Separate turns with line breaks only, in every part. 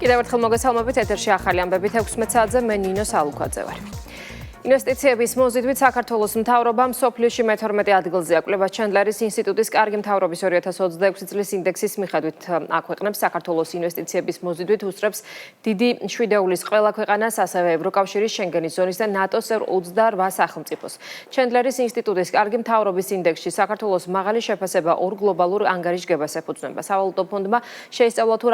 კიდევ ერთხელ მოგესალმებით ეთერში ახალი ამბები 16 საათზე მე ნინო სალუქვაძე ვარ. ინვესტიციების მოზიდვით საქართველოს მთავრობა მსოფლიოში მე-12 ადგილზეა. კვლევა ჩენდლერის ინსტიტუტის კარგი მთავრობის 2026 წლის ინდექსის მიხედვით აქვეყნებს საქართველოს ინვესტიციების მოზიდვით უსწრებს დიდი შვიდეულის ყველა ქვეყანას, ასევე ევროკავშირის, შენგენის ზონის და ნატოს 28 სახელმწიფოს. ჩენდლერის ინსტიტუტის კარგი მთავრობის ინდექსში საქართველოს მაღალი შეფასება ორ გლობალურ ანგარიშგებას ეფუძნება. სავალუტო ფონდმა შეისწავლა თუ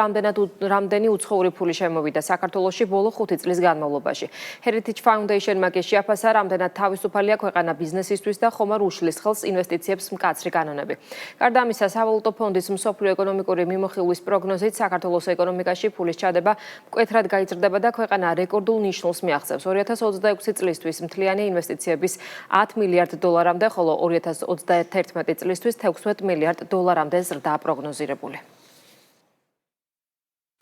რამდენი უცხოური ფული შემოვიდა საქართველოში ბოლო 5 წლის განმავლობაში. Heritage Foundation-მა კი შეაფასა, რამდენად თავისუფალია ქვეყანა ბიზნესისთვის და ხომ არ უშლის ხელს ინვესტიციებს მკაცრი კანონები. გარდა ამისა, სავალუტო ფონდის მსოფლიო ეკონომიკური მიმოხილვის პროგნოზით საქართველოს ეკონომიკაში ფულის ჩადება მკვეთრად გაიზრდება და ქვეყანა რეკორდულ ნიშნულს მიაღწევს. 2026 წლისთვის მთლიანი ინვესტიციების 10 მილიარდ დოლარამდე, ხოლო 2031 წლისთვის 16 მილიარდ დოლარამდე ზრდაა პროგნოზირებული.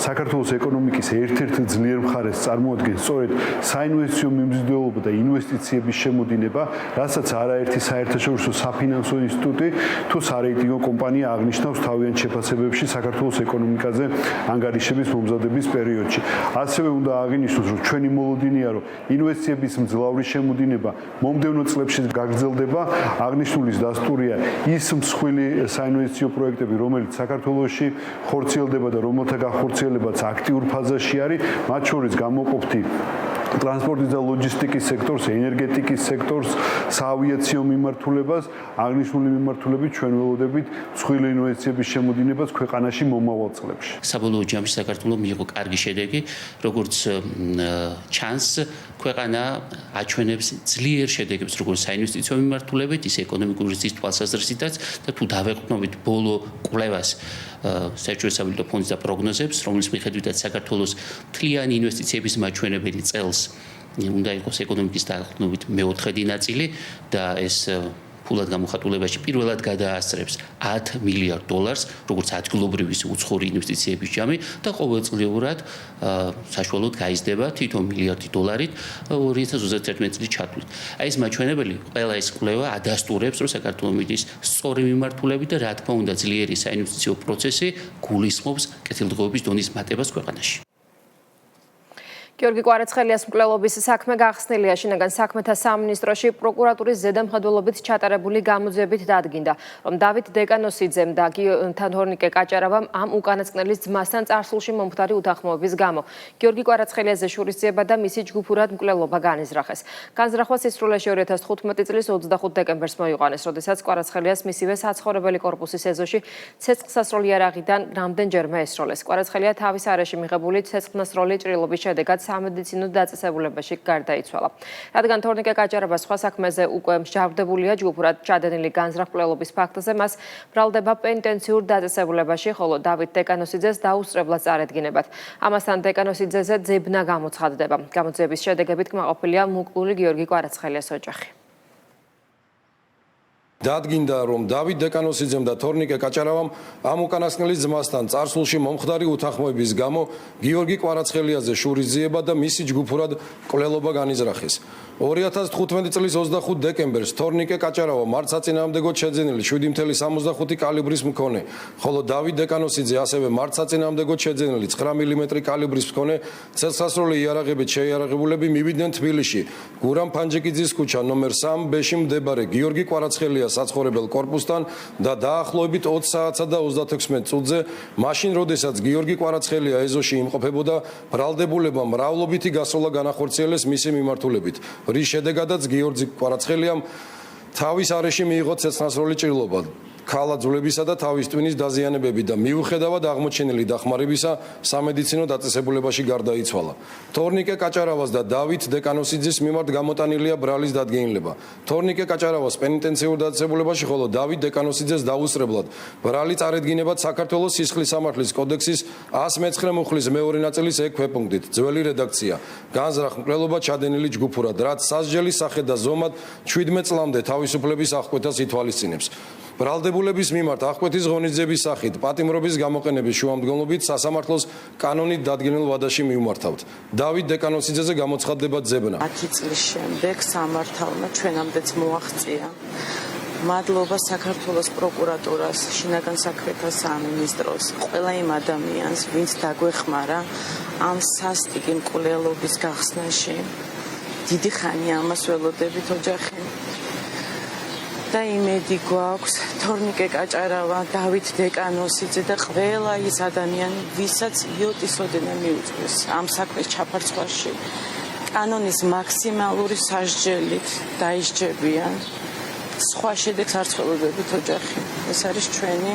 საქართველოს ეკონომიკის ერთ-ერთი ძლიერ მხარეს წარმოადგენს სწორედ საინვესტიციო მიმზიდველობა და ინვესტიციების შემოდინება, რასაც არაერთი საერთაშორისო საფინანსო ინსტიტუტი თუ სარეიტინგო კომპანია აღნიშნავს თავიანთ შეფასებებში საქართველოს ეკონომიკაზე ანგარიშების მომზადების პერიოდში. ასევე უნდა აღინიშნოს, რომ ჩვენი მოლოდინია, რომ ინვესტიციების მძლავრი შემოდინება მომდევნო წლებში გაგრძელდება. აღნიშნულის დასტურია ის მსხვილი საინვესტიციო პროექტები, რომელიც საქართველოში ხორციელდება და რომელთა გახორციელებაც აქტიურ ფაზაში არის, მათ შორის გამოყოფთი ტრანსპორტის და ლოჯისტიკის სექტორს, ენერგეტიკის სექტორს, საავიაციო მიმართულებას, აღნიშნული მიმართულებით ჩვენ ველოდებით მსხვილი ინვესტიციების შემოდინებას ქვეყანაში მომავალ წლებში.
საბოლოო ჯამში საქართველოს მიიღო კარგი შედეგი, როგორც ჩანს, ქვეყანა აჩვენებს ძლიერ შედეგებს როგორც საინვესტიციო მიმართულებით, ისე ეკონომიკური ზრდის თვალსაზრისითაც და თუ დავეყრდნობით ბოლო კვლევას საერთაშორისო ფონდის და პროგნოზებს, რომლის მიხედვითაც საქართველოს მთლიანი ინვესტიციების მაჩვენებელი წელს უნდა იყოს ეკონომიკის დაახლოებით მე-4 ნაწილი და ეს ფულად გამოხატულებაში პირველად გადაასწრებს 10 მილიარდ დოლარს, როგორც ადგილობრივი უცხოური ინვესტიციების ჯამი და ყოველწლიურად საშუალოდ გაიზრდება თითო მილიარდი დოლარით 2031 წლის ჩათვლით. აი ეს მაჩვენებელი ყველა ეს კვლევა ადასტურებს, რომ საქართველოს მიდის სწორი მიმართულებით და რა თქმა უნდა ძლიერი საინვესტიციო პროცესი გულისხმობს კეთილდღეობის დონის მატებას ქვეყანაში.
გიორგი კვარაცხელიას მკვლელობის საქმე გახსნილია. შინაგან საქმეთა სამინისტროში პროკურატურის ზედამხედველობით ჩატარებული გამოძიებით დადგინდა, რომ დავით დეკანოსიძემ და თორნიკე კაჭარავამ ამ უკანასკნელის ძმასთან წარსულში მომხდარი უთანხმოების გამო გიორგი კვარაცხელიაზე შურისძიება და მისი ჯგუფურად მკვლელობა განიზრახეს. განზრახვა სისრულეში 2015 წლის 25 დეკემბერს მოიყვანეს, როდესაც კვარაცხელიას მისივე საცხოვრებელი კორპუსის ეზოში ცეცხლსასროლი იარაღიდან რამდენჯერმე ესროლეს. კვარაცხელია თავის არეში მიღებული ცეცხლსასროლი ჭრილობის შედეგად სამედიცინო დაწესებულებაში გარდაიცვალა. რადგან თორნიკე კაჭარავა სხვა საქმეზე უკვე მსჯავრდებულია ჯგუფურად ჩადენილი განზრახ-მკვლელობის ფაქტზე, მას ბრალდება პენიტენციურ დაწესებულებაში, ხოლო დავით დეკანოსიძეს დაუსწრებლად წარედგინებათ. ამასთან დეკანოსიძეზე ძებნა გამოცხადდება. გამოძიების შედეგებით კმაყოფილია მუკლული გიორგი კვარაცხელიას ოჯახი.
დადგინდა, რომ დავით დეკანოსიძემ და თორნიკე კაჭარავამ ამ უკანასკნელის ძმასთან წარსულში მომხდარი უთანხმოების გამო გიორგი კვარაცხელიაზე შურისძიება და მისი ჯგუფურად მკვლელობა განიზრახეს. 2015 წლის 25 დეკემბერს თორნიკე კაჭარავა მართსაწინააღმდეგოდ შეძენილი 7.65 კალიბრის მქონე, ხოლო დავით დეკანოსიძე ასევე მართსაწინააღმდეგოდ შეძენილი 9 მმ კალიბრის მქონე ცეცხლსასროლი იარაღებით შეიარაღებულები მივიდნენ თბილისში, გურამ ფანჯიკიძის ქუჩა ნომერ 3B-ში მდებარე გიორგი კვარაცხელიას საცხოვრებელ კორპუსთან და დაახლოებით 20 საათსა და 36 წუთზე, მაშინ როდესაც გიორგი კვარაცხელია ეზოში იმყოფებოდა, ბრალდებულებამ მრავლობითი გასროლა განახორციელეს მისი მიმართულებით. რის შედეგადაც გიორგი კვარაცხელიამ თავის არეში მიიღო ცეცხლსასროლი ჭრილობა. ქალაძულებისა და თავის ტვინის დაზიანებები და მიუხედავად აღმოჩენილი დახმარებისა სამედიცინო დაწესებულებაში გარდაიცვალა. თორნიკე კაჭარავას და დავით დეკანოსიძის მიმართ გამოტანილია ბრალის დადგენილება. თორნიკე კაჭარავას პენიტენციურ დაწესებულებაში, ხოლო დავით დეკანოსიძეს დაუსწრებლად ბრალი წარედგინებად საქართველოს სისხლის სამართლის კოდექსის 119 მუხლის მეორე ნაწილის ექვეპუნქტით. ძველი რედაქცია. განზრახ მკვლელობა ჩადენილი ჯგუფურად, რაც სასჯელის სახე და ზომად 17 წლამდე თავისუფლების აღკვეთას ითვალისწინებს. ბრალდებულების მიმართ აღკვეთის ღონისძიების სახით პატიმრობის გამოყენების შუამდგომლობით სასამართლოს კანონით დადგენილ ვადაში მივმართავთ. დავით დეკანოსიძეზე გამოცხადდება ძებნა.
10 წლის შემდეგ სამართალმა ჩვენამდეც მოაღწია მადლობა საქართველოს პროკურატურას, შინაგან საქმეთა სამინისტროს, ყველა იმ ადამიანს, ვინც დაგვეხმარა ამ სასტიკი მკვლელობის გახსნაში. დიდი ხანია ამას ველოდებით ოჯახი. და იმედი გვაქვს თორნიკე კაჭარავა, დავით დეკანოსიძე და ყველა ის ადამიანი, ვისაც იოტის ოდენა მიუწვეს ამ საქმის ჩაფარცხვაში. კანონის მაქსიმალური სასჯელით დაისჯებიან. სხვა შედეგს არ ცხოველდებით ოჯახი. ეს არის ჩვენი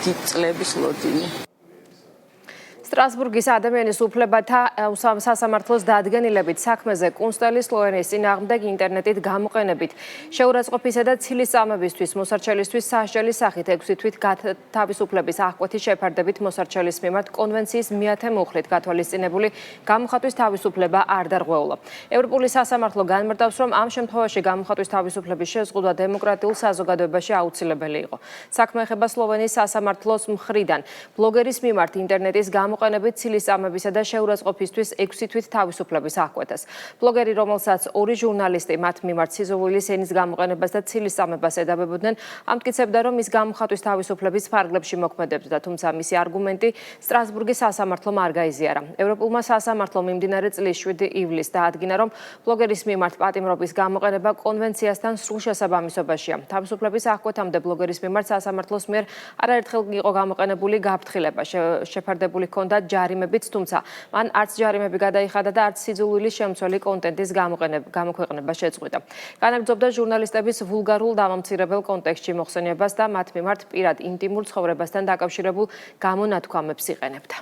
დიდ წლების ლოდინი.
სტრასბურგის ადამიანის უფლებათა სასამართლოს დადგენილებით საქმეზე კუნსტელის ლოენის წინააღმდეგ ინტერნეტით გამოყენებით შეურაცხყოფისა და ცილის წამებისთვის მოსარჩელისთვის სასჯელის სახით 6 თვით თავისუფლების აღკვეთის შეფარდებით მოსარჩელის მიმართ კონვენციის მე-10 მუხლით გათვალისწინებული გამოხატვის თავისუფლება არ დარღვეულა. ევროპული სასამართლო განმარტავს, რომ ამ შემთხვევაში გამოხატვის თავისუფლების შეზღუდვა დემოკრატიულ საზოგადოებაში აუცილებელი იყო. საქმე ეხება სლოვენის სასამართლოს მხრიდან ბლოგერის მიმართ ინტერნეტის გამოყენებით ცილის წამებისა და შეურაცხყოფისთვის 6 თვით თავისუფლების აღკვეთას. ბლოგერი, რომელსაც 2 ჟურნალისტი მათ მიმართ სიზოვილის ენის გამოყენებას და ცილის წამებას ედავებოდნენ, ამტკიცებდა, რომ ის გამოხატვის თავისუფლების ფარგლებში მოქმედებდა, თუმცა მისი არგუმენტი სტრასბურგის სასამართლომ არ გაიზიარა. ევროპულმა სასამართლომ მიმდინარე წლის 7 ივლისს დაადგინა, რომ ბლოგერის მიმართ პატიმრობის გამოყენება კონვენციასთან სრულ შესაბამისობაშია. თავისუფლების აღკვეთამდე ბლოგერის მიმართ სასამართლოს მიერ არაერთხელ იყო გამოყენებული გაფრთხილება, შეფარდებული ჰქონდა ჯარიმებით, თუმცა მან არც ჯარიმები გადაიხადა და არც სიძულვილის შემცველი კონტენტის გამოქვეყნება შეწყვიტა. განაგრძობდა ჟურნალისტების ვულგარულ დამამცირებელ კონტექსტში მოხსენიებას და მათ მიმართ პირად ინტიმურ ცხოვრებასთან დაკავშირებულ გამონათქვამებს იყენებდა.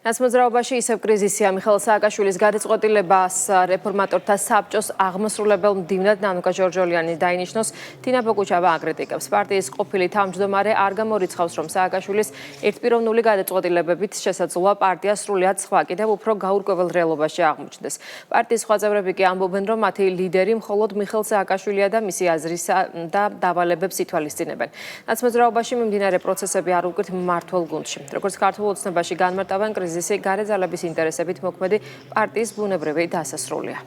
ნაცმოძრაობაში ისევ კრიზისია. მიხეილ სააკაშვილის გადაწყვეტილებას რეფორმატორთა საბჭოს აღმასრულებელ მდივნად ნანუკა ჟორჟოლიანი დაინიშნოს, თინა ბოგუჩავა აკრიტიკებს. პარტიის ყოფილი თავმჯდომარე არ გამორიცხავს, რომ სააკაშვილის ერთპიროვნული გადაწყვეტილებებით შესაძლოა პარტია სრულიად სხვა, კიდევ უფრო გაურკვეველ რეალობაში აღმოჩნდეს. პარტიის სხვა წევრები კი ამბობენ, რომ მათი ლიდერი მხოლოდ მიხეილ სააკაშვილია და მისი აზრისა და დავალებებს ითვალისწინებენ. ნაცმოძრაობაში მიმდინარე პროცესები არ უკვირთ მმართველ გუნდში. როგორც ქართულ ოცნებაში განმარტავენ, კრიზისი გარე ძალების ინტერესებით მოქმედი პარტიის ბუნებრივი დასასრულია.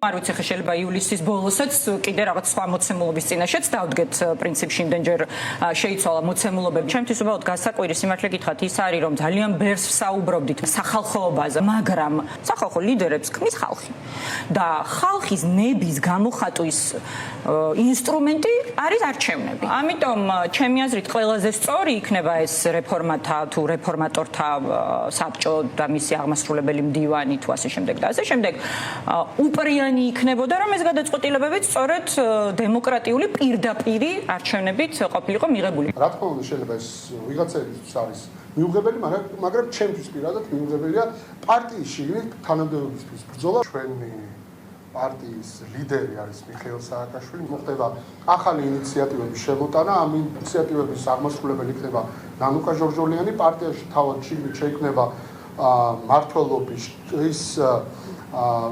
არ ვიცი, ხე შეიძლება ივლისის ბოლოსაც კიდე რაღაც სხვა მოცემულობის წინაშეც დავდგეთ პრინციპში იმდენჯერ შეიცვალა მოცემულობები. ჩემთვის უბრალოდ გასაკვირი სიმართლე გითხრათ ის არის, რომ ძალიან ბევრს ვსაუბრობდით სახალხოებაზე, მაგრამ სახალხო ლიდერებს ქმნის ხალხი. და ხალხის ნების გამოხატვის ინსტრუმენტი არის არჩევნები. ამიტომ ჩემი აზრით ყველაზე სწორი იქნება ეს რეფორმათა თუ რეფორმატორთა საბჭო და მისი აღმასრულებელი მდივანი თუ ასე შემდეგ და ასე შემდეგ უპრიანი იქნებოდა, რომ ეს გადაწყვეტილებებიც სწორედ დემოკრატიული პირდაპირი არჩევნებით ყოფილიყო მიღებული.
რა თქმა უნდა, შეიძლება ეს ვიღაცებისთვის არის მიუღებელი, მაგრამ ჩემთვის პირადად მიუღებელია პარტიის შიგნით თანამდებობისთვის ბრძოლა. ჩვენი პარტიის ლიდერი არის მიხეილ სააკაშვილი, მოხდება ახალი ინიციატივების შემოტანა, ამ ინიციატივების აღმასრულებელი იქნება ნანუკა ჟორჟოლიანი, პარტიაში თავად შიგნით შეიქმნება მმართველობის ის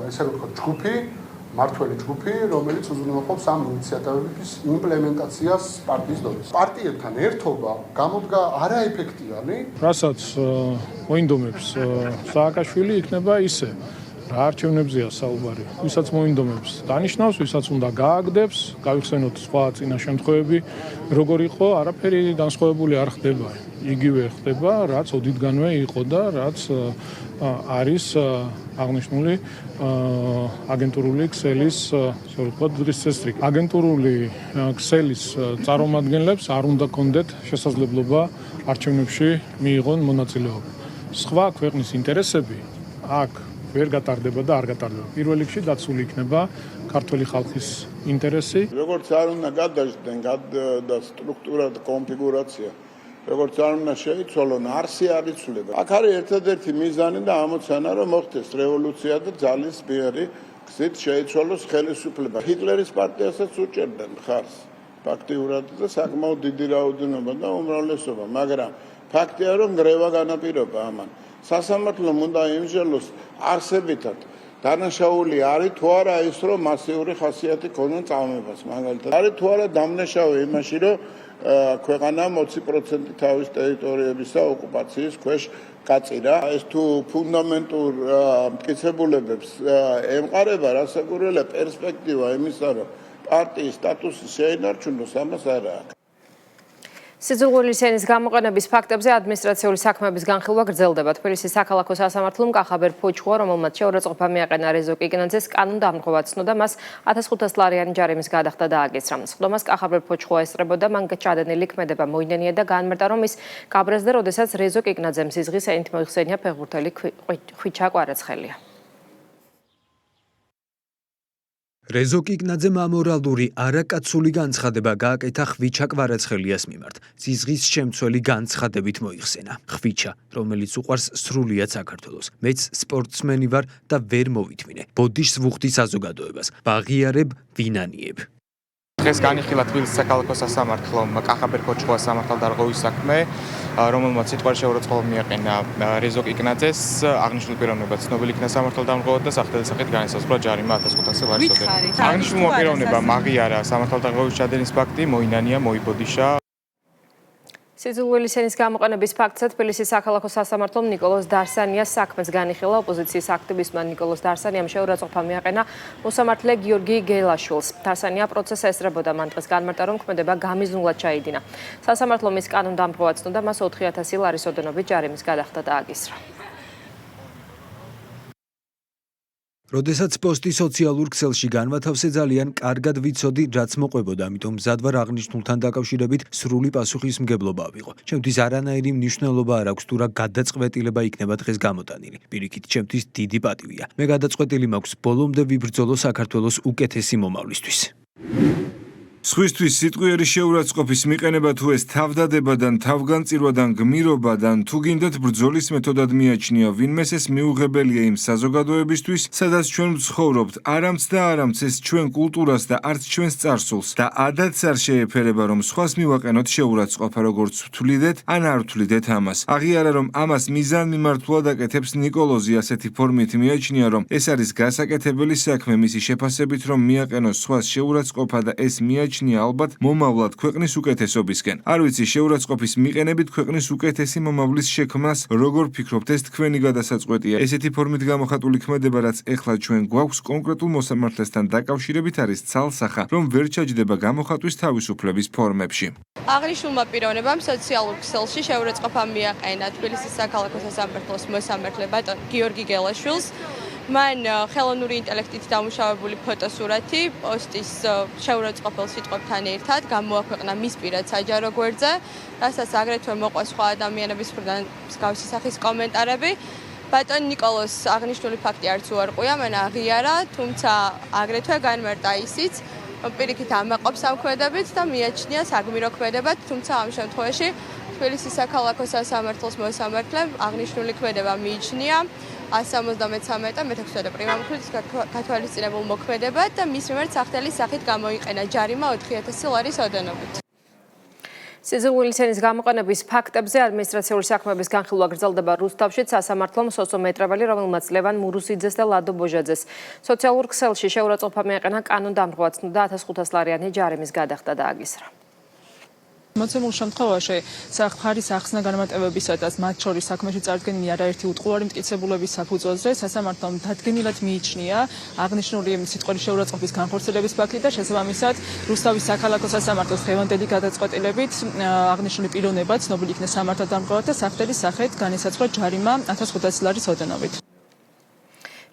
ესე ვთქვათ ჯგუფი, მმართველი ჯგუფი, რომელიც უზრუნველყოფს ამ ინიციატივების იმპლემენტაციას პარტიის დონეზე. პარტიებთან ერთობა გამოდგა არაეფექტიანი,
რასაც მოინდომებს სააკაშვილი იქნება ისე რა არჩევნებზეა საუბარი, ვისაც მოინდომებს დანიშნავს, ვისაც უნდა გააგდებს, გავიხსენოთ სხვა წინა შემთხვევები, როგორ იყო, არაფერი განსხვავებული არ ხდება. იგივე ხდება, რაც ოდითგანვე იყო და რაც არის აღნიშნული აგენტურული ქსელის, ასე ვთქვათ, დღის წესრიგი. აგენტურული ქსელის წარმომადგენლებს არ უნდა კონდეთ შესაძლებლობა არჩევნებში მიიღონ მონაწილეობა. სხვა ქვეყნის ინტერესები აქ ვერ გატარდება და არ გატარდება. პირველ რიგში დაცული იქნება ქართული ხალხის ინტერესი.
როგორც არ უნდა გადაждდენ და სტრუქტურა და კონფიგურაცია, როგორც არ უნდა შეიცვალონ, არსი არ იცვლება. აქ არის ერთადერთი მიზანი და ამოცანა, რომ მოხდეს რევოლუცია და ძალის მიერი გზით შეიცვალოს ხელისუფლება. ჰიტლერის პარტიასაც უჭერდნენ ხარს ფაქტიურად და საკმაოდ დიდი რაოდენობა და უმრავლესობა, მაგრამ ფაქტია, რომ გრევა განაპირობა ამან. სასამართლომ უნდა იმჟელოს არსებითად დანაშაული არის თუ არა ის, რომ მასიური ხასიათი ქონონ წამებას, მაგალითად. არის თუ არა დამნაშავე იმაში, რომ ქვეყანა 20% თავის ტერიტორიებისა ოკუპაციის ქვეშ გაწირა. ეს თუ ფუნდამენტურ მტკიცებულებებს ემყარება, რასაკვირველია პერსპექტივა იმისა, რომ პარტიის სტატუსი შეინარჩუნოს, ამას არა აქვს.
სიძულვილის ენის გამოყენების ფაქტებზე ადმინისტრაციული საქმეების განხილვა გრძელდება. თბილისის საქალაქო სასამართლომ კახაბერ ფოჩხუა, რომელმაც შეურაცხყოფა მიაყენა რეზო კიკნაძეს, კანონდამრღვევა ცნო და მას 1500 ლარიანი ჯარიმის გადახდა დააგეცრა. სხდომას კახაბერ ფოჩხუა ესწრებოდა, მან ჩადენილი ქმედება მოინენია და განმარტა, რომ ის გაბრაზდა, როდესაც რეზო კიკნაძემ სიზღის ენით მოიხსენია ფეხბურთელი ხვიჩა კვარაცხელია.
რეზო კიკნაძემ ამორალური არაკაცული განცხადება გააკეთა ხვიჩა კვარაცხელიას მიმართ. სიზღის შემცველი განცხადებით მოიხსენა. ხვიჩა, რომელიც უყვარს სრულიად საქართველოს. მეც სპორტსმენი ვარ და ვერ მოვითმინე. ბოდიშს ვუხდი საზოგადოებას. ვაღიარებ, ვინანიებ.
დღეს განიხილა თბილისის საქალაქო სასამართლომ კახაბერ ფოჩხუას სამართალდარღვევის საქმე, რომელმაც სიტყვაри შეურაცხყოფა მიაყენა რეზო კიკნაძეს, აღნიშნულ პიროვნებად ცნობილი იქნა სამართალდამრღვევად და სახელმწიფო სახით განისაზღვრა ჯარიმა 1500 ლარის ოდენობით. აღნიშნულ პიროვნებამ აღიარა სამართალდარღვევის ჩადენის ფაქტი, მოინანია, მოიბოდიშა.
სიძულვილის ენის გამოყენების ფაქტზე თბილისის საქალაქო სასამართლომ ნიკოლოზ დარსანიას საქმეს განიხილა. ოპოზიციის აქტივისტმა ნიკოლოზ დარსანიამ შეურაცხყოფა მიაყენა მოსამართლე გიორგი გელაშვილს. დარსანია პროცესს ესწრებოდა, მან დღეს განმარტა, რომ ქმედება გამიზნულად ჩაიდინა. სასამართლომ ის კანონდამრღვევა ცნო და მას 4000 ლარის ოდენობით ჯარიმის გადახდა დააგისრა.
როდესაც პოსტი სოციალურ ქსელში განვათავსე, ძალიან კარგად ვიცოდი, რაც მოყვებოდა, ამიტომ მზად ვარ აღნიშნულთან დაკავშირებით სრული პასუხისმგებლობა ავიღო. ჩემთვის არანაირი მნიშვნელობა არ აქვს თუ რა გადაწყვეტილება იქნება დღეს გამოტანილი. პირიქით, ჩემთვის დიდი პატივია. მე გადაწყვეტილი მაქვს ბოლომდე ვიბრძოლო საქართველოს უკეთესი მომავლისთვის.
სხვისთვის სიტყვიერი შეურაცხყოფის მიყენება თუ ეს თავდადებადან, თავგანწირვადან, გმირობადან, თუ გინდათ ბრძოლის მეთოდად მიაჩნია ვინმეს, ეს მიუღებელია იმ საზოგადოებისთვის, სადაც ჩვენ ვცხოვრობთ. არამც და არამც ეს ჩვენ კულტურას და არც ჩვენს წარსულს და ადაც არ შეეფერება, რომ სხვას მივაყენოთ შეურაცხყოფა, როგორც ვთვლიდეთ, ან არ ვთვლიდეთ ამას. აღიარა, რომ ამას მიზანმიმართულად აკეთებს ნიკოლოზი, ასეთი ფორმით მიაჩნია, რომ ეს არის გასაკეთებელი საქმე მისი შეფასებით, რომ მიაყენოს სხვას შეურაცხყოფა და ეს მიაჩნია ალბათ მომავლად ქვეყნის უკეთესობისკენ. არ ვიცი, შეურაცხყოფის მიყენებით ქვეყნის უკეთესი მომავლის შექმნას როგორ ფიქრობთ, ეს თქვენი გადასაწყვეტია. ესეთი ფორმით გამოხატული ქმედება, რაც ეხლა ჩვენ გვაქვს კონკრეტულ მოსამართლესთან დაკავშირებით, არის ცალსახა, რომ ვერ ჩაჯდება გამოხატვის თავისუფლების ფორმებში.
აღნიშნულმა პიროვნებამ სოციალურ ქსელში შეურაცხყოფა მიაყენა თბილისის საქალაქო სასამართლოს მოსამართლე ბატონ გიორგი გელაშვილს. მან ხელოვნური ინტელექტით დამუშავებული ფოტოსურათი პოსტის შეურაცხყოფელ სიტყვებთან ერთად გამოაქვეყნა მის პირად საჯარო გვერდზე, რასაც აგრეთვე მოყვა სხვა ადამიანების მხრიდან მსგავსი სახის კომენტარები. ბატონ ნიკოლოზს აღნიშნული ფაქტი არც უარყვია, მან აღიარა, თუმცა აგრეთვე განმარტა ისიც, პირიქით ამაყობს ამ ქმედებით და მიაჩნია საგმირო ქმედებად, თუმცა ამ შემთხვევაში თბილისის საქალაქო სასამართლოს მოსამართლემ აღნიშნული ქმედება მიიჩნია 173 მე-16 პრიმამქრის გათვალისწინებულ მოქმედებად და მის მიმართ სახთელის სახით გამოიყენა ჯარიმა 4000 ლარის ოდენობით.
სიძულვილის ენის გამოყენების ფაქტებზე ადმინისტრაციული საქმეების განხილვა გრძელდება რუსთავშიც. სასამართლომ სოსო მეტრეველი, რომელმაც ლევან მურუსიძეს და ლადო ბოჟაძეს სოციალურ ქსელში შეურაცხყოფა მიაყენა, კანონდამრღვევა ცნო და 1500 ლარიანი ჯარიმის გადახდა დააგისრა.
მოცემულ შემთხვევაში მხარის ახსნა განმარტებებისას მათ შორის საქმეში წარდგენილი არაერთი უტყუარი მტკიცებულების საფუძველზე სასამართლომ დადგენილად მიიჩნია აღნიშნული სიტყვარის შეურაცხყოფის განხორციელების ფაქტი და შესაბამისად რუსთავის საქალაქო სასამართლოს დღევანდელი გადაწყვეტილებით აღნიშნული პიროვნება ცნობილი იქნა სამართალდამრღვევად და სახთელის სახით განისაზღვრა ჯარიმა 1500 ლარის ოდენობით.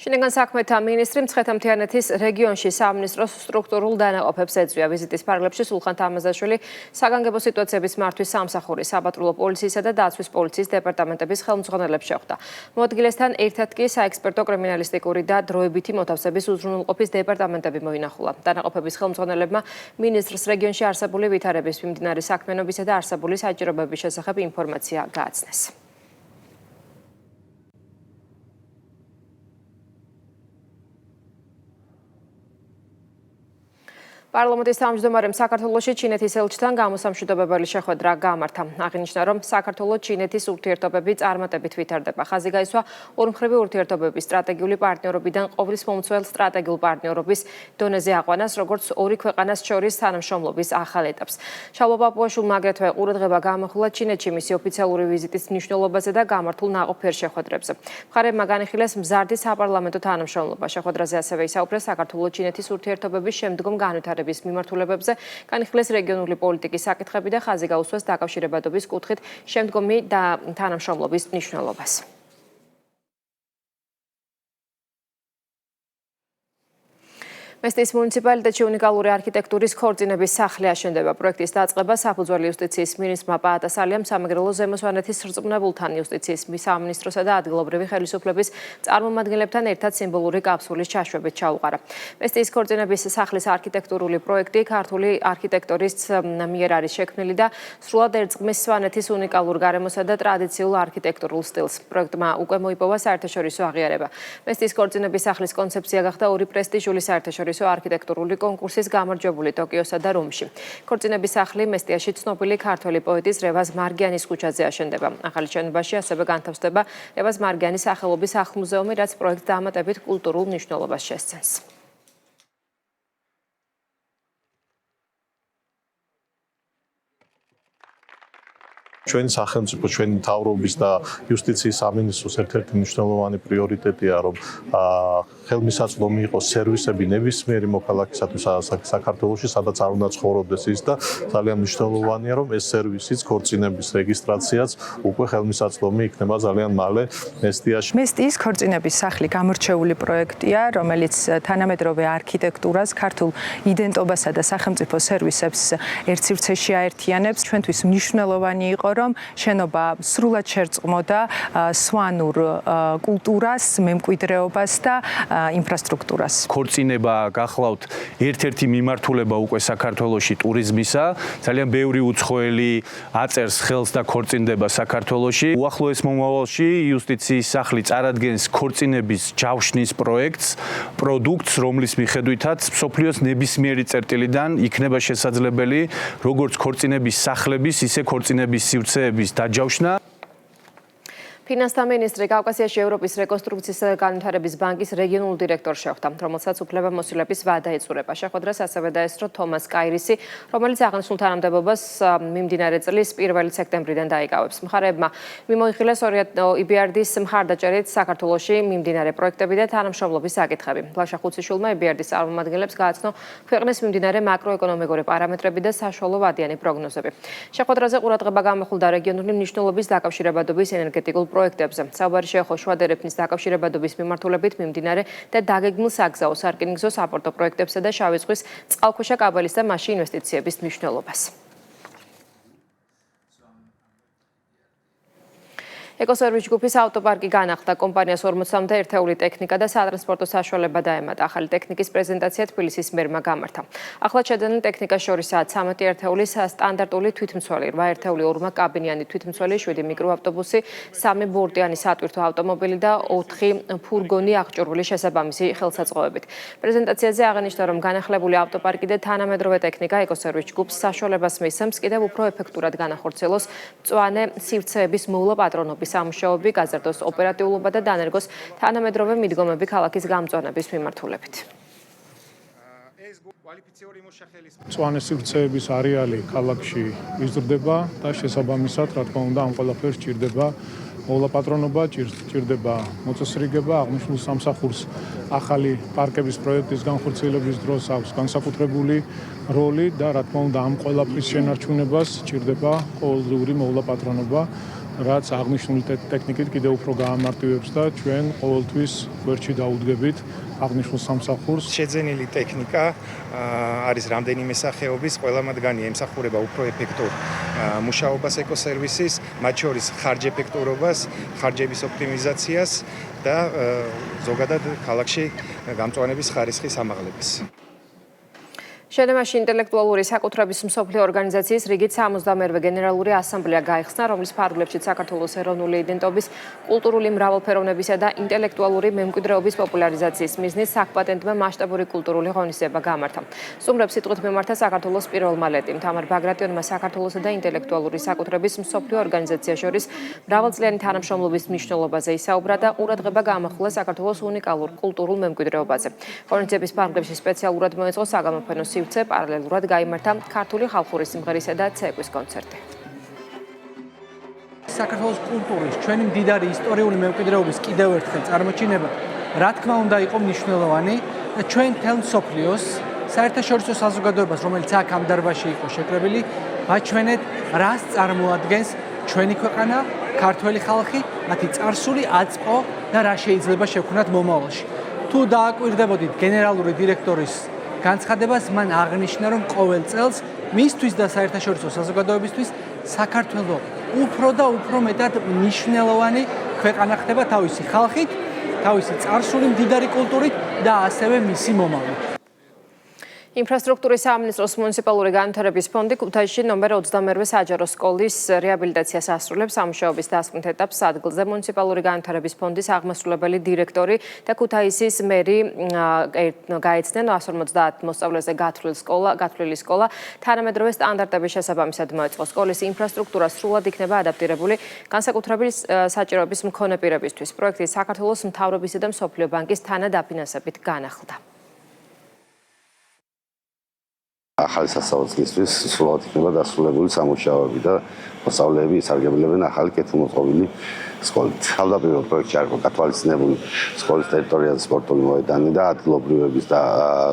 შინაგან საქმეთა მინისტრი მცხეთა-მთიანეთის რეგიონში სამინისტროს სტრუქტურულ დანაყოფებს ეწვია. ვიზიტის ფარგლებში სულხან თამაზაშვილი საგანგებო სიტუაციების მართვის სამსახური, საპატრულო პოლიციისა და დაცვის პოლიციის დეპარტამენტების ხელმძღვანელებს შეხვდა. მოადგილესთან ერთად კი საექსპერტო კრიმინალისტიკური და დროებითი მოთავსების უზრუნველყოფის დეპარტამენტები მოინახულა. დანაყოფების ხელმძღვანელებმა მინისტრს რეგიონში არსებული ვითარების, მიმდინარე საქმიანობისა და არსებული საჭიროებების შესახებ ინფორმაცია გააცნეს. პარლამენტის თავმჯდომარემ საქართველოში ჩინეთის ელჩთან გამოსამშვიდობებელი შეხვედრა გამართა. აღინიშნა, რომ საქართველო-ჩინეთის ურთიერთობები წარმატებით ვითარდება. ხაზი გაისვა ორმხრივი ურთიერთობების სტრატეგიული პარტნიორობიდან ყოვლისმომცველ სტრატეგიულ პარტნიორობის დონეზე აყვანას, როგორც ორი ქვეყანას შორის თანამშრომლობის ახალ ეტაპს. შალვა პაპუაშვილმა აგრეთვე ყურადღება გამოხილა ჩინეთში მისი ოფიციალური ვიზიტის მნიშვნელობაზე და გამართულ ნაყოფიერ შეხვედრებზე. მხარეებმა განიხილეს მზარდი საპარლამენტო თანამშრომლობა. შეხვედრაზე ასევე ისაუბრეს საქართველო-ჩინეთის ურთიერთობების შემდგომ განვითარებაზე. მიმართულებებზე, განიხილეს რეგიონული პოლიტიკის საკითხები და ხაზი გაუსვეს დაკავშირებადობის კუთხით შემდგომი და თანამშრომლობის მნიშვნელობას. მესტიის მუნიციპალიტეტში უნიკალური არქიტექტურის ქორწინების სახლი აშენდება. პროექტის დაწყება საფუძველი იუსტიციის მინისტრმა პაატასალიამ სამეგრელო ზემო სვანეთის რწმუნებულთან იუსტიციის სამინისტროსა და ადგილობრივი ხელისუფლების წარმომადგენლებთან ერთად სიმბოლური კაფსულის ჩაშვებით ჩაუყარა. მესტიის ქორწინების სახლის არქიტექტურული პროექტი ქართული არქიტექტორის მიერ არის შექმნილი და სრულად ერწყმის სვანეთის უნიკალურ გარემოსა და ტრადიციულ არქიტექტურულ სტილს. პროექტმა უკვე მოიპოვა საერთაშორისო აღიარება. მესტიის ქორწინების სახლის კონცეფცია გახდა ორი პრესტიჟული საერთაშორისო არქიტექტურული კონკურსის გამარჯვებული ტოკიოსა და რომში. ქორწინების სახლი მესტიაში ცნობილი ქართველი პოეტის რევაზ მარგიანის ქუჩაზე აშენდება. ახალი შენობაში ასევე განთავსდება რევაზ მარგიანის სახელობის სახლ-მუზეუმი, რაც პროექტს დამატებით კულტურულ მნიშვნელობას შესცემს.
ჩვენი სახელმწიფო, ჩვენი მთავრობის და იუსტიციის სამინისტროს ერთ-ერთი მნიშვნელოვანი პრიორიტეტია, რომ ხელმისაწვდომი იყოს სერვისები ნებისმიერი მოქალაქისათვის საქართველოში, სადაც არ უნდა ცხოვრობდეს ის და ძალიან მნიშვნელოვანია, რომ ეს სერვისიც, ქორწინების რეგისტრაციაც უკვე ხელმისაწვდომი იქნება ძალიან მალე მესტიაში.
მესტიის ქორწინების სახლი გამორჩეული პროექტია, რომელიც თანამედროვე არქიტექტურას, ქართულ იდენტობასა და სახელმწიფო სერვისებს ერთ სივრცეში აერთიანებს. ჩვენთვის მნიშვნელოვანი იყო, რომ შენობა სრულად შერწყმოდა სვანურ კულტურას, მემკვიდრეობას და ინფრასტრუქტურას.
ქორწინება გახლავთ ერთ-ერთი მიმართულება უკვე საქართველოში ტურიზმისა. ძალიან ბევრი უცხოელი აწერს ხელს და ქორწინდება საქართველოში. უახლოეს მომავალში იუსტიციის სახლი წარადგენს ქორწინების ჯავშნის პროდუქტს, რომლის მიხედვითაც მსოფლიოს ნებისმიერი წერტილიდან იქნება შესაძლებელი როგორც ქორწინების სახლების, ისე ქორწინების სივრცეების დაჯავშნა.
ფინანსთა მინისტრი კავკასიაში ევროპის რეკონსტრუქციისა და განვითარების ბანკის რეგიონულ დირექტორს შეხვდა, რომელსაც უფლებამოსილების ვადა ეწურება. შეხვედრას ასევე დაესწრო თომას კაირისი, რომელიც აღნიშნულ თანამდებობას მიმდინარე წლის 1 სექტემბრიდან დაიკავებს. მხარეებმა მიმოიხილეს EBRD-ის მხარდაჭერით საქართველოში მიმდინარე პროექტები და თანამშრომლობის საკითხები. ლაშა ხუციშვილმა EBRD-ის წარმომადგენლებს გააცნო ქვეყნის მიმდინარე მაკროეკონომიკური პარამეტრები და საშუალო ვადიანი პროგნოზები. შეხვედრაზე ყურადღება გამოხილდა რეგიონული მნიშვნელობის დაკავშირებადობის ენერგეტიკულ პროექტებზე. საუბარი შეეხო შუა დერეფნის დაკავშირებადობის მიმართულებით მიმდინარე და დაგეგმილ საგზაო სარკინიგზო საპორტო პროექტებსა და შავი ზღვის წყალქვეშა კაბელის და მასში ინვესტიციების მნიშვნელობას. ეკოსერვის ჯგუფის ავტოპარკი განახლდა. კომპანიას 40-მდე ერთეული ტექნიკა და სატრანსპორტო საშუალება დაემატა. ახალი ტექნიკის პრეზენტაცია თბილისის მერმა გამართა. ახლად შედარებულ ტექნიკას შორისაა 13 ერთეულის სტანდარტული თვითმცველი, 8 ერთეული ორმა კაბინიანი თვითმცველი, 7 მიკროავტობუსი, 3 ბორტიანი სატვირთო ავტომობილი და 4 ფურგონი აღჭურვილი შესაბამისი ხელსაწყოებით. პრეზენტაციაზე აღნიშნა, რომ განახლებული ავტოპარკი და თანამედროვე ტექნიკა ეკოსერვის ჯგუფს საშუალებას მისცემს კიდევ უფრო ეფექტურად განახორციელოს მწვანე სივრცეების მოვლა პატრონობის სამუშაოები, გაზარდოს ოპერატიულობა და დანერგოს თანამედროვე მიდგომები ქალაქის გამწვანების მიმართულებით.
მწვანე სივრცეების არეალი ქალაქში იზრდება და შესაბამისად, რა თქმა უნდა, ამ ყველაფერს ჭირდება მოვლა-პატრონობა, ჭირდება მოწესრიგება. აღნიშნულ სამსახურს ახალი პარკების პროექტის განხორციელების დროს აქვს განსაკუთრებული როლი და რა თქმა უნდა, ამ ყველაფრის შენარჩუნებას ჭირდება ყოველდღიური მოვლა-პატრონობა, რაც აღნიშნული ტექნიკით კიდევ უფრო გაამარტივებს და ჩვენ ყოველთვის გვერდში დაუდგებით აღნიშნულ სამსახურს.
შეძენილი ტექნიკა არის რამდენიმე სახეობის, ყველა მათგანი ემსახურება უფრო ეფექტურ მუშაობას ეკოსერვისის, მათ შორის ხარჯეფექტურობას, ხარჯების ოპტიმიზაციას და ზოგადად ქალაქში გამწვანების ხარისხის ამაღლებას.
ჟენევაში ინტელექტუალური საკუთრების მსოფლიო ორგანიზაციის რიგით 72-ვე გენერალური ასამბლეა გაიხსნა, რომლის ფარგლებშიც საქართველოს ეროვნული იდენტობის, კულტურული მრავალფეროვნებისა და ინტელექტუალური მემკვიდრეობის პოპულარიზაციის მიზნით საკპატენტმა მასშტაბური კულტურული ღონისძიება გამართა. სტუმრებს სიტყვით მიმართა საქართველოს პირველმა ლედი თამარ ბაგრატიონმა საქართველოსა და ინტელექტუალური საკუთრების მსოფლიო ორგანიზაცია შორის მრავალწლიანი თანამშრომლობის მნიშვნელობაზე ისაუბრა და ყურადღება გაამახვილა საქართველოს უნიკალურ კულტურულ მემკვიდრეობაზე. ღონისძიების ფარგლებში სპეციალურად მოეწყო საგამოფენო პარალელურად გაიმართა ქართული ხალხური სიმღერისა და ცეკვის კონცერტი.
საქართველოს კულტურის ჩვენი მდიდარი ისტორიული მემკვიდრეობის კიდევ ერთხელ წარმოჩინება, რა თქმა უნდა, იყო მნიშვნელოვანი და ჩვენ მთელ მსოფლიოს საერთაშორისო საზოგადოებას, რომელიც აქ ამ დარბაზში იყო შეკრებილი, ვაჩვენეთ, რას წარმოადგენს ჩვენი ქვეყანა, ქართველი ხალხი, მათი წარსული, აწმყო და რა შეიძლება შევქმნათ მომავალში. თუ დააკვირდებოდით გენერალური დირექტორის განცხადებას, მან აღნიშნა, რომ ყოველ წელს მისთვის და საერთაშორისო საზოგადოებისთვის საქართველო უფრო და უფრო მეტად მნიშვნელოვანი ქვეყანა ხდება თავისი ხალხით, თავისი წარსული მდიდარი კულტურით და ასევე მისი მომავლით.
ინფრასტრუქტურის სამინისტროს მუნიციპალური განვითარების ფონდი ქუთაისში ნომერ 22 საჯარო სკოლის რეაბილიტაციას ასრულებს. სამუშაოების დასკვნით ეთაპს ადგილზე მუნიციპალური განვითარების ფონდის აღმასრულებელი დირექტორი და ქუთაისის მერი გაეცნენ 150 მოსწავლეზე გათვლილი სკოლა თანამედროვე სტანდარტების შესაბამისად მოეწყო. სკოლის ინფრასტრუქტურა სრულად იქნება ადაპტირებული განსაკუთრებული საჭიროების მქონე პირებისთვის. პროექტი საქართველოს მთავრობისა და მსოფლიო ბანკის თანადაფინანსებით განახლდა.
ახალი სასწავლებლისთვის სრულად იქნება დასრულებული სამუშაოები და მოსწავლეები ისარგებლებენ ახალი კეთილმოწყობილი სკოლით. თავდაპირველ პროექტში არ იყო გათვალისწინებული სკოლის ტერიტორიაზე სპორტული მოედანი და ადგილობრივების და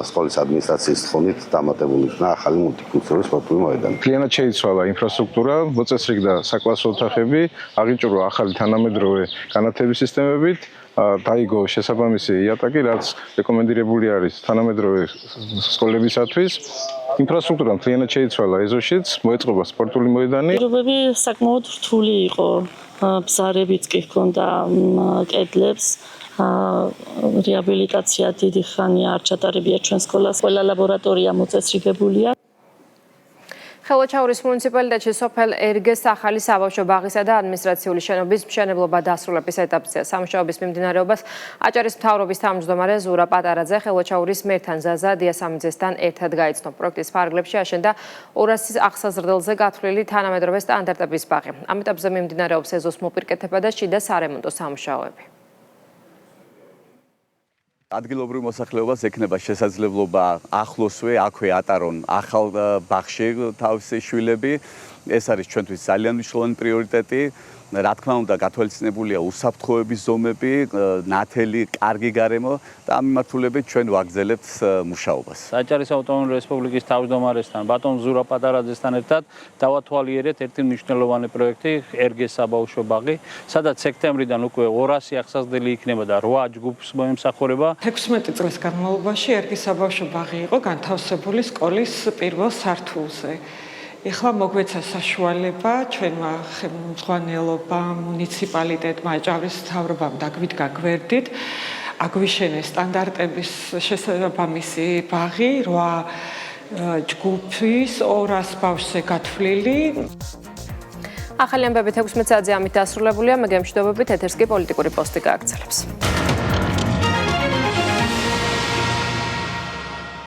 სკოლის ადმინისტრაციის თხოვნით დამატებული იქნა ახალი მულტიფუნქციური სპორტული მოედანი.
მთლიანად შეიცვალა ინფრასტრუქტურა, მოწესრიგდა საკლასო ოთახები, აღიჭურვა ახალი თანამედროვე განათლების სისტემებით. დაიგო შესაბამისი იატაკი, რაც რეკომენდირებული არის თანამედროვე სკოლებისათვის. ინფრასტრუქტურა მთლიანად შეიცვალა ეზოშიც, მოეწყობა სპორტული მოედანი.
პირობები საკმაოდ რთული იყო. ბზარებიც კი ჰქონდა კედლებს. რეაბილიტაცია დიდი ხანია არ ჩატარებია ჩვენ სკოლას. ყველა ლაბორატორია მოწესრიგებულია.
ხელვაჩაურის მუნიციპალიტეტში სოფელ ერგეს ახალი საბავშვო ბაღისა და ადმინისტრაციული შენობის მშენებლობა დასრულების ეტაპზეა. სამუშაოების მიმდინარეობას აჭარის მთავრობის თავმჯდომარე ზურა პატარაძე ხელვაჩაურის მერთან ზაზა დიასამიძესთან ერთად გაიცნო. პროექტის ფარგლებში აშენდა 200 აღსაზრდელზე გათვლილი თანამედროვე სტანდარტების ბაღი. ამ ეტაპზე მიმდინარეობს ეზოს მოპირკეთება და შიდა სარემონტო სამუშაოები.
ადგილობრივ მოსახლეობას ექნება შესაძლებლობა ახლოსვე აქვე ატარონ ახალ ბაღში თავისი შვილები. ეს არის ჩვენთვის ძალიან მნიშვნელოვანი პრიორიტეტი. რა თქმა უნდა, გათვალისწინებულია უსაფრთხოების ზომები, ნათელი, კარგი გარემო და ამ მიმართულებით ჩვენ ვაგრძელებთ მუშაობას.
აჭარის ავტონომიური რესპუბლიკის თავმჯდომარესთან, ბატონ ზურა პატარაძესთან ერთად დავათვალიერეთ ერთი მნიშვნელოვანი პროექტი, ერგეს საბავშვო ბაღი, სადაც სექტემბრიდან უკვე 200 აღსაზრდელი იქნება და 8 ჯგუფს მოემსახურება.
16 წლის განმავლობაში ერგეს საბავშვო ბაღი იყო განთავსებული სკოლის პირველ სართულზე. ეხლა მოგვეცა საშუალება ჩვენმა ხელმძღვანელობამ, მუნიციპალიტეტმა, აჭარის მთავრობამ დაგვიდგა გვერდით, აგვიშენეს სტანდარტების შესაბამისი ბაღი 8 ჯგუფის 200 ბავშვზე გათვლილი.
ახალი ამბებით 16 საათზე ამით დასრულებულია. მე გემშვიდობებით ეთერს კი პოლიტიკური პოსტი გააგრძელებს.